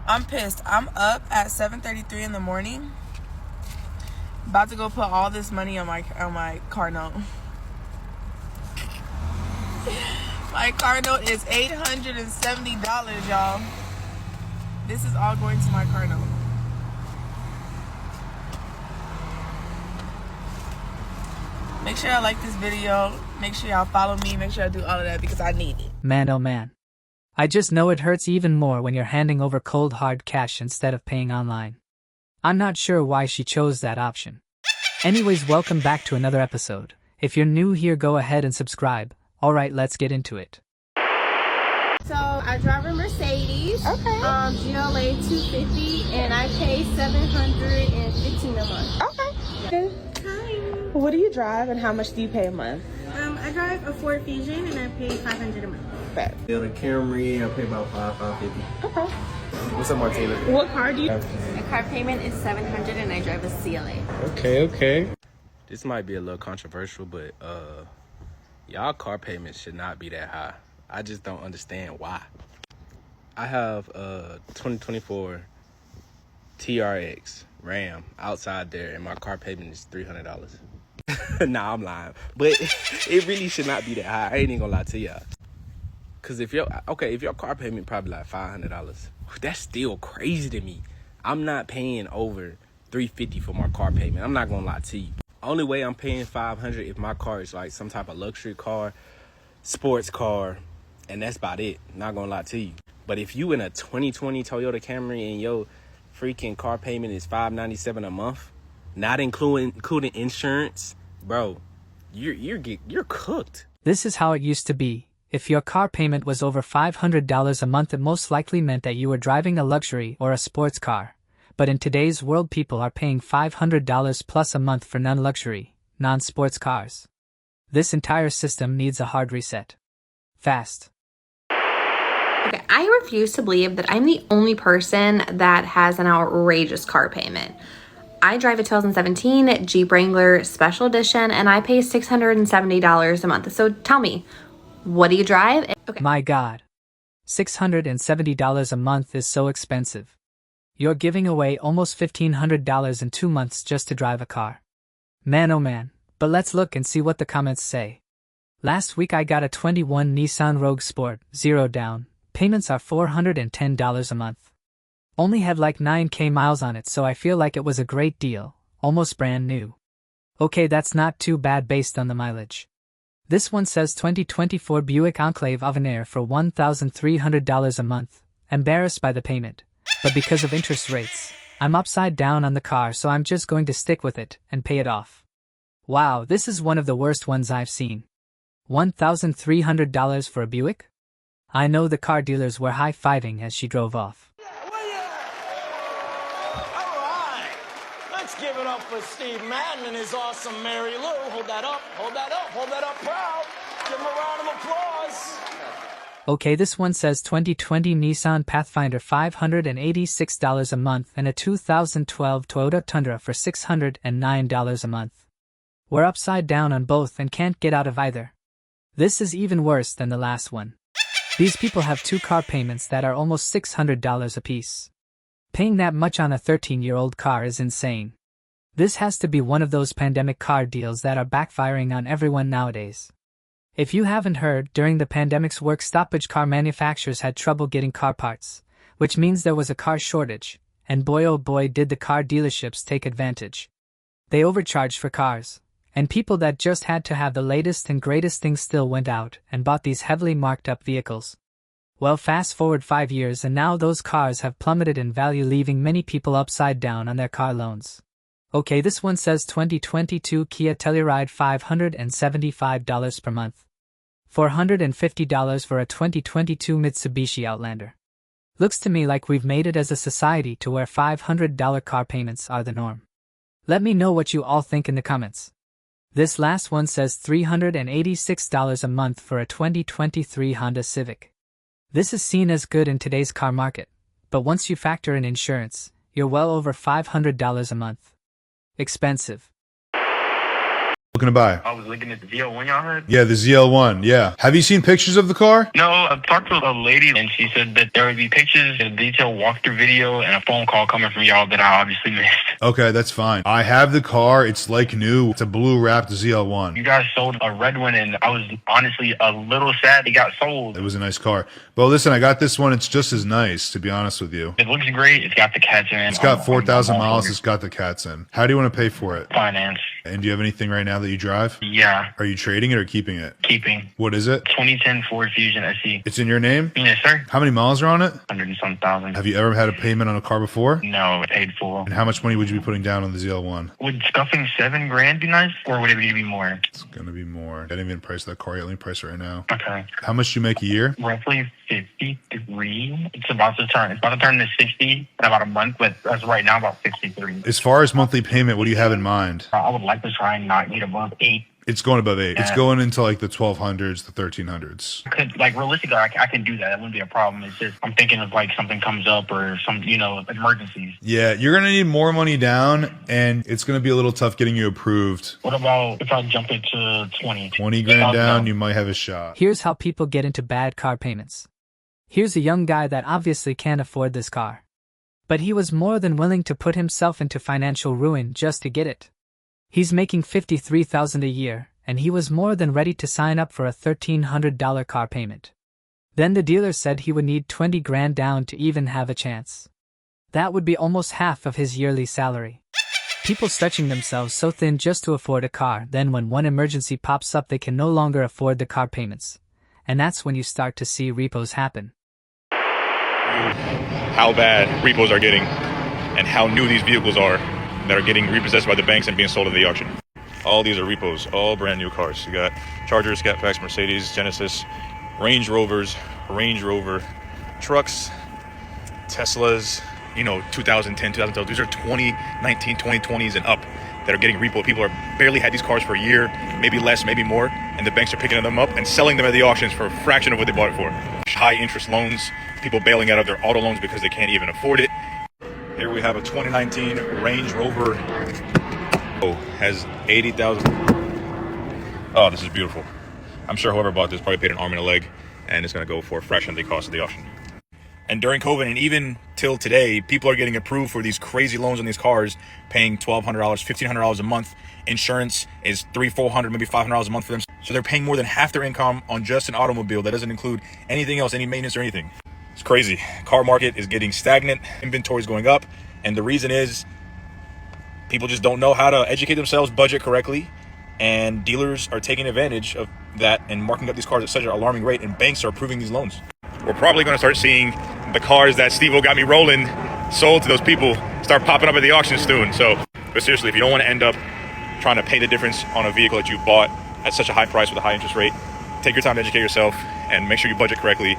I'm pissed. I'm up at 7:33 in the morning. About to go put all this money on my car note. My car note is $870, y'all. This is all going to my car note. Make sure y'all like this video. Make sure y'all follow me. Make sure I do all of that because I need it. Man, oh man. I just know it hurts even more when you're handing over cold hard cash instead of paying online. I'm not sure why she chose that option. Anyways, welcome back to another episode. If you're new here, go ahead and subscribe. Alright, let's get into it. So I drive a Mercedes, Okay. GLA 250, and I pay $715 a month. Okay. Hi. What do you drive and how much do you pay a month? I drive a Ford Fusion and I pay $500 a month. Bet. Yeah, the Camry, I pay about $550. Okay. What's up, Martina? What car do you? My car payment is $700 and I drive a CLA. Okay. This might be a little controversial, but y'all car payments should not be that high. I just don't understand why. I have a 2024 TRX Ram outside there, and my car payment is $300. Nah, I'm lying. But it really should not be that high. I ain't even gonna lie to y'all. Cause if your car payment probably like $500, that's still crazy to me. I'm not paying over $350 for my car payment. I'm not gonna lie to you. Only way I'm paying $500 if my car is like some type of luxury car, sports car, and that's about it. Not gonna lie to you. But if you in a 2020 Toyota Camry and your freaking car payment is $597 a month, not including insurance, bro, you're cooked. This is how it used to be. If your car payment was over $500 a month, it most likely meant that you were driving a luxury or a sports car. But in today's world, people are paying $500 plus a month for non-luxury, non-sports cars. This entire system needs a hard reset. Fast. Okay, I refuse to believe that I'm the only person that has an outrageous car payment. I drive a 2017 Jeep Wrangler Special Edition and I pay $670 a month. So tell me, what do you drive? Okay. My God. $670 a month is so expensive. You're giving away almost $1,500 in 2 months just to drive a car. Man oh man, but let's look and see what the comments say. Last week I got a 21 Nissan Rogue Sport, 0 down. Payments are $410 a month. Only had like 9k miles on it, so I feel like it was a great deal, almost brand new. Okay, that's not too bad based on the mileage. This one says 2024 Buick Enclave Avenir for $1,300 a month. Embarrassed by the payment, but because of interest rates, I'm upside down on the car, so I'm just going to stick with it and pay it off. Wow, this is one of the worst ones I've seen. $1,300 for a Buick? I know the car dealers were high-fiving as she drove off. Alright, let's give it up for Steve Madden and his awesome Mary Lou. Hold that up, hold that up, hold that up proud. Give him a round of applause. Okay, this one says 2020 Nissan Pathfinder $586 a month and a 2012 Toyota Tundra for $609 a month. We're upside down on both and can't get out of either. This is even worse than the last one. These people have 2 car payments that are almost $600 apiece. Paying that much on a 13-year-old car is insane. This has to be one of those pandemic car deals that are backfiring on everyone nowadays. If you haven't heard, during the pandemic's work stoppage, car manufacturers had trouble getting car parts, which means there was a car shortage, and boy oh boy did the car dealerships take advantage. They overcharged for cars, and people that just had to have the latest and greatest things still went out and bought these heavily marked up vehicles. Well, fast forward 5 years and now those cars have plummeted in value, leaving many people upside down on their car loans. Okay, this one says 2022 Kia Telluride $575 per month. $450 for a 2022 Mitsubishi Outlander. Looks to me like we've made it as a society to where $500 car payments are the norm. Let me know what you all think in the comments. This last one says $386 a month for a 2023 Honda Civic. This is seen as good in today's car market, but once you factor in insurance, you're well over $500 a month. Expensive. Looking to buy? I was looking at the ZL1 y'all had. Yeah, the ZL1, yeah. Have you seen pictures of the car? No, I talked to a lady and she said that there would be pictures, a detailed walkthrough video, and a phone call coming from y'all that I obviously missed. Okay, that's fine. I have the car. It's like new. It's a blue wrapped ZL1. You guys sold a red one and I was honestly a little sad it got sold. It was a nice car. But listen, I got this one. It's just as nice, to be honest with you. It looks great. It's got the cats in. It's got 4,000 miles. It's got the cats in. How do you want to pay for it? Finance. And do you have anything right now that you drive? Yeah. Are you trading it or keeping it? Keeping. What is it? 2010 Ford Fusion SE. It's in your name? Yes, sir. How many miles are on it? 100 and some thousand. Have you ever had a payment on a car before? No, paid full. And how much money would you be putting down on the ZL1? Would scuffing $7,000 be nice, or would it need to be more? It's gonna be more. I didn't even price that car yet. Let me price it right now. Okay. How much do you make a year? Roughly 53. It's about to turn to 60 in about a month, but as of right now, about 63. As far as monthly payment, what do you have in mind? I would like to try and not get above 8. It's going above 8. It's going into like the 1200s, the 1300s. Realistically, I can do that. That wouldn't be a problem. It's just I'm thinking of like something comes up or some, emergencies. Yeah, you're going to need more money down, and it's going to be a little tough getting you approved. What about if I jump it to 20? 20 grand down, you might have a shot. Here's how people get into bad car payments. Here's a young guy that obviously can't afford this car. But he was more than willing to put himself into financial ruin just to get it. He's making $53,000 a year, and he was more than ready to sign up for a $1,300 car payment. Then the dealer said he would need 20 grand down to even have a chance. That would be almost half of his yearly salary. People stretching themselves so thin just to afford a car, then when one emergency pops up they can no longer afford the car payments. And that's when you start to see repos happen. How bad repos are getting and how new these vehicles are that are getting repossessed by the banks and being sold at the auction. All these are repos, all brand new cars. You got Chargers, Catbacks, Mercedes, Genesis, Range Rovers, Range Rover, trucks, Teslas, 2010, 2012. These are 2019, 2020s and up that are getting repo. People are barely had these cars for a year, maybe less, maybe more, and the banks are picking them up and selling them at the auctions for a fraction of what they bought it for. High interest loans, people bailing out of their auto loans because they can't even afford it. Here we have a 2019 Range Rover. Has 80,000. Oh, this is beautiful. I'm sure whoever bought this probably paid an arm and a leg, and it's going to go for a fraction of the cost of the auction. And during COVID, and even till today, people are getting approved for these crazy loans on these cars, paying $1,200, $1,500 a month. Insurance is $300, $400, maybe $500 a month for them. So they're paying more than half their income on just an automobile. That doesn't include anything else, any maintenance or anything. It's crazy. Car market is getting stagnant. Inventory is going up. And the reason is people just don't know how to educate themselves, budget correctly. And dealers are taking advantage of that and marking up these cars at such an alarming rate. And banks are approving these loans. We're probably going to start seeing the cars that Steve-O got me rolling sold to those people start popping up at the auction soon. But seriously, if you don't want to end up trying to pay the difference on a vehicle that you bought at such a high price with a high interest rate, take your time to educate yourself and make sure you budget correctly.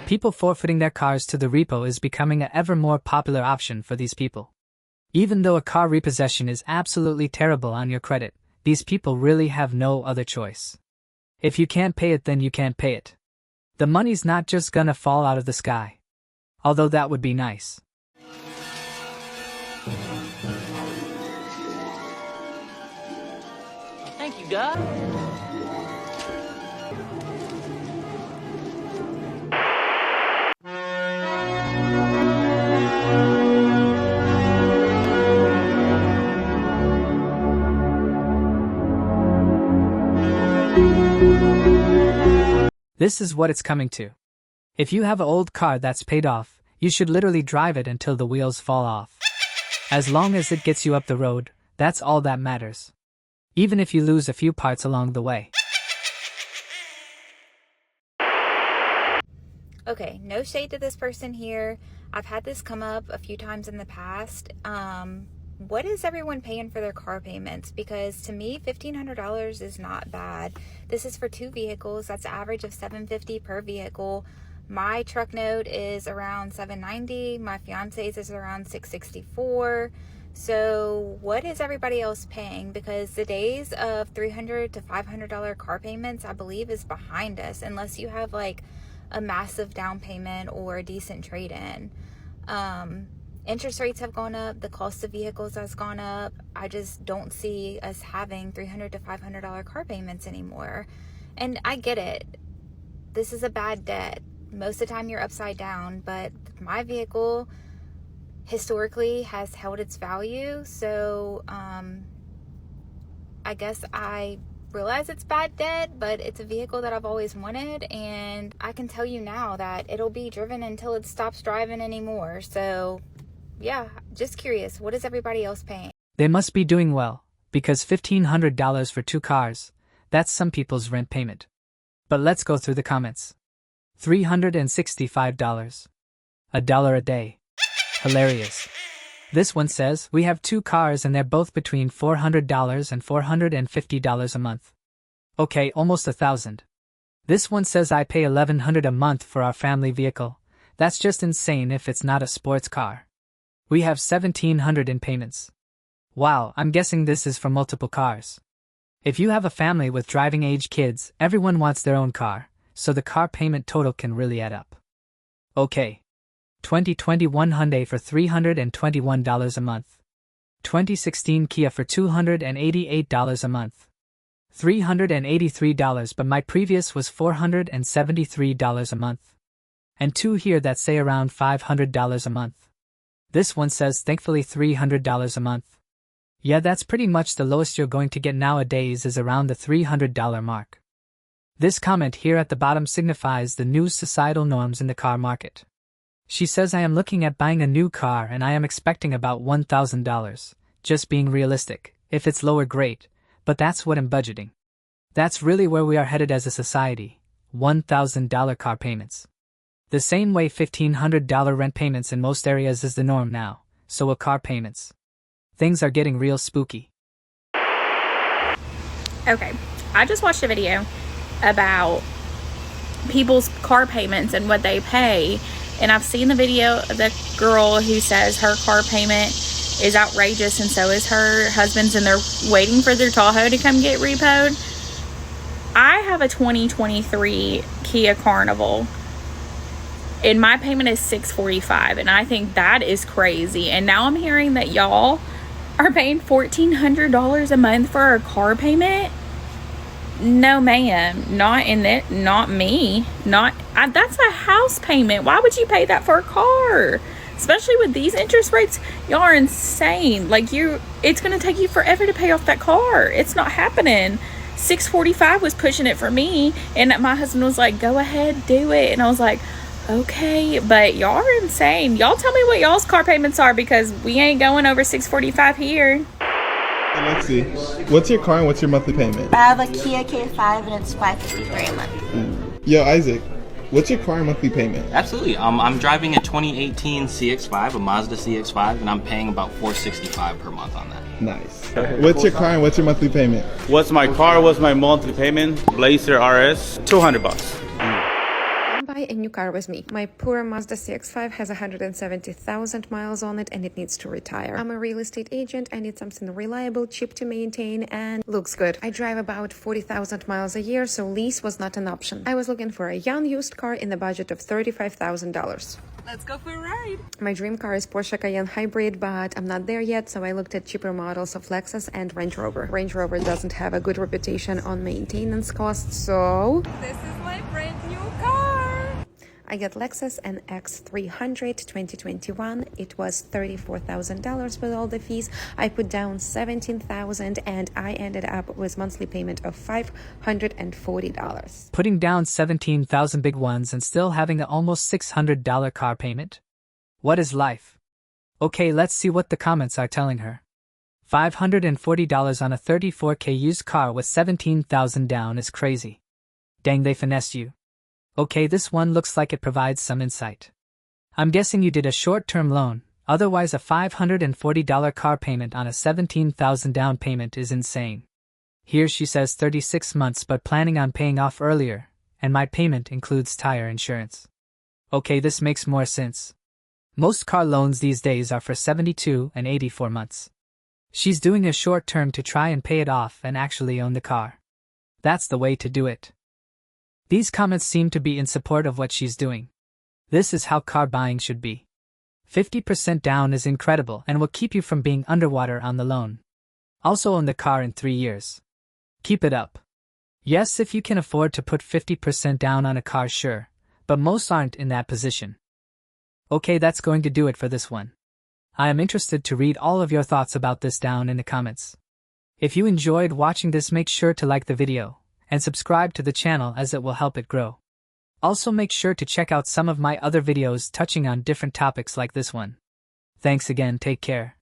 People forfeiting their cars to the repo is becoming an ever more popular option for these people. Even though a car repossession is absolutely terrible on your credit, these people really have no other choice. If you can't pay it, then you can't pay it. The money's not just gonna fall out of the sky. Although that would be nice. Thank you, God. This is what it's coming to. If you have an old car that's paid off, you should literally drive it until the wheels fall off. As long as it gets you up the road, that's all that matters. Even if you lose a few parts along the way. Okay, no shade to this person here. I've had this come up a few times in the past. What is everyone paying for their car payments? Because to me, $1,500 is not bad. This is for 2 vehicles. That's an average of $750 per vehicle. My truck note is around $790. My fiance's is around $664. So what is everybody else paying? Because the days of $300 to $500 car payments, I believe, is behind us, unless you have like a massive down payment or a decent trade-in. Interest rates have gone up. The cost of vehicles has gone up. I just don't see us having $300 to $500 car payments anymore. And I get it. This is a bad debt. Most of the time you're upside down, but my vehicle historically has held its value. So I guess I realize it's bad debt, but it's a vehicle that I've always wanted, and I can tell you now that it'll be driven until it stops driving anymore. So yeah, just curious, what is everybody else paying? They must be doing well, because $1,500 for 2 cars, that's some people's rent payment. But let's go through the comments. $365. $1 a day. Hilarious. This one says, we have 2 cars and they're both between $400 and $450 a month. Okay, almost $1,000. This one says I pay $1,100 a month for our family vehicle. That's just insane if it's not a sports car. We have $1,700 in payments. Wow, I'm guessing this is for multiple cars. If you have a family with driving age kids, everyone wants their own car, so the car payment total can really add up. Okay. 2021 Hyundai for $321 a month. 2016 Kia for $288 a month. $383, but my previous was $473 a month. And 2 here that say around $500 a month. This one says thankfully $300 a month. Yeah, that's pretty much the lowest you're going to get nowadays is around the $300 mark. This comment here at the bottom signifies the new societal norms in the car market. She says I am looking at buying a new car and I am expecting about $1,000, just being realistic. If it's lower, great, but that's what I'm budgeting. That's really where we are headed as a society, $1,000 car payments. The same way $1,500 rent payments in most areas is the norm now, so will car payments. Things are getting real spooky. Okay, I just watched a video about people's car payments and what they pay, and I've seen the video of the girl who says her car payment is outrageous and so is her husband's, and they're waiting for their Tahoe to come get repoed. I have a 2023 Kia Carnival and my payment is $645, and I think that is crazy. And now I'm hearing that y'all are paying $1,400 a month for a car payment. No ma'am, not in it, not me, that's a house payment. Why would you pay that for a car? Especially with these interest rates, y'all are insane. Like, it's gonna take you forever to pay off that car. It's not happening. $645 was pushing it for me, and my husband was like, go ahead, do it. And I was like, okay, but y'all are insane. Y'all tell me what y'all's car payments are, because we ain't going over $645 here. Let's see. What's your car and what's your monthly payment? I have a Kia K5 and it's $553 a month. Yo, Isaac, what's your car and monthly payment? Absolutely. I'm driving a 2018 CX-5, a Mazda CX-5, and I'm paying about $465 per month on that. Nice. What's your car and what's your monthly payment? What's my car? What's my monthly payment? Blazer RS, $200. Buy a new car with me. My poor Mazda CX-5 has 170,000 miles on it and it needs to retire. I'm a real estate agent. I need something reliable, cheap to maintain, and looks good. I drive about 40,000 miles a year, so lease was not an option. I was looking for a young used car in the budget of $35,000. Let's go for a ride. My dream car is Porsche Cayenne Hybrid, but I'm not there yet, so I looked at cheaper models of Lexus and Range Rover. Range Rover doesn't have a good reputation on maintenance costs, so this is my brand new car. I got Lexus NX 300 2021. It was $34,000 with all the fees. I put down $17,000 and I ended up with monthly payment of $540. Putting down $17,000 big ones and still having an almost $600 car payment? What is life? Okay, let's see what the comments are telling her. $540 on a $34K used car with $17,000 down is crazy. Dang, they finessed you. Okay, this one looks like it provides some insight. I'm guessing you did a short-term loan, otherwise a $540 car payment on a $17,000 down payment is insane. Here she says 36 months but planning on paying off earlier, and my payment includes tire insurance. Okay, this makes more sense. Most car loans these days are for 72 and 84 months. She's doing a short term to try and pay it off and actually own the car. That's the way to do it. These comments seem to be in support of what she's doing. This is how car buying should be. 50% down is incredible and will keep you from being underwater on the loan. Also own the car in 3 years. Keep it up. Yes, if you can afford to put 50% down on a car, sure, but most aren't in that position. Okay, that's going to do it for this one. I am interested to read all of your thoughts about this down in the comments. If you enjoyed watching this, make sure to like the video and subscribe to the channel as it will help it grow. Also make sure to check out some of my other videos touching on different topics like this one. Thanks again, take care.